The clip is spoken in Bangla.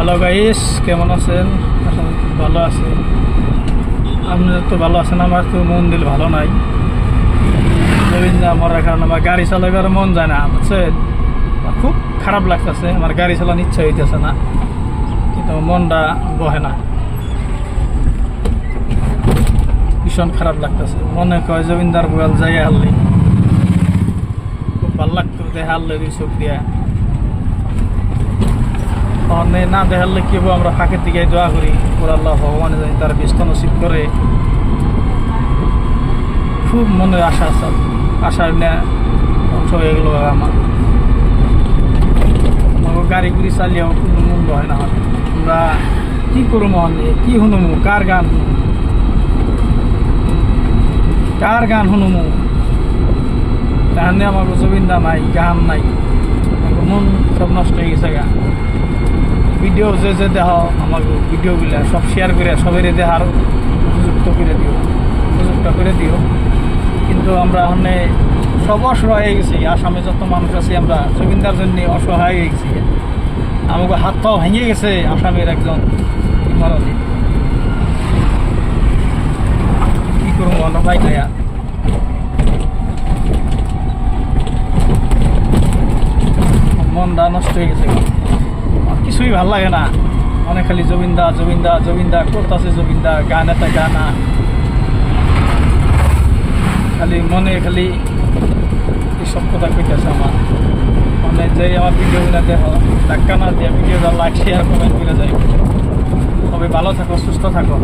হ্যালো গাইস, কেমন আছেন? আসলে ভালো আছি। আপনারা তো ভালো আছেন। আমার তো মন দিল ভালো নাই। রবীন্দ্র মরার কারণে আমার গাড়ি চালাবার মন যায় না, বুঝছেন? খুব খারাপ লাগতেছে, আমার গাড়ি চালানোর ইচ্ছা হইতেছে না, কিন্তু মনটা বহে না। ভীষণ খারাপ লাগতেছে, মনে কয় জমিন্দার বয়াল যাই হারলে খুব ভালো লাগতো, দেখা হারলে দুই চোখ দিয়া। না দেখালে কি হবো, আমরা ফাঁকের দিকে দোয়া করি, আল্লাহ ভগবান জানি তার ব্যস্ত নসিব করে। খুব মনে আশা আছে, আশা ধ্বংস হয়ে গেল আমার। গাড়ি গুড়ি চালিয়েও কোনো মূল্য হয় না। আমরা কী করবো, মহন কি শুনুমু, কার গান শুনুমু? তাহানে আমার জবিন্দা নাই, গান নাই, মন সব নষ্ট হয়ে গেছে গা। ভিডিও যে দেহ আমার ভিডিওগুলো সব শেয়ার করে সবাই দেখার উপযুক্ত করে দিও। কিন্তু আমরা ওখানে সব অসহায় হয়ে গেছি। আসামে যত মানুষ আছে আমরা জমিন্দার জন্য অসহায় হয়ে গেছি। আমাকে হাত পাও ভেঙে গেছে আসামের একজন মারণে। কী করবো আমরা ভাই খায়া, মনটা নষ্ট হয়ে গেছে। কিছুই ভাল লাগে না, মনে খালি জবিন্দা করতেছে, জবিন্দা গান একটা গানা খালি মনে, খালি এইসব কথা কইতেছে আমার মানে। যে আমার ভিডিওগুলো দেখো, ধাক্কা না দিয়ে ভিডিওটা লাইক শেয়ার কমেন্ট করে যাই। সবাই ভালো থাকো, সুস্থ থাকো।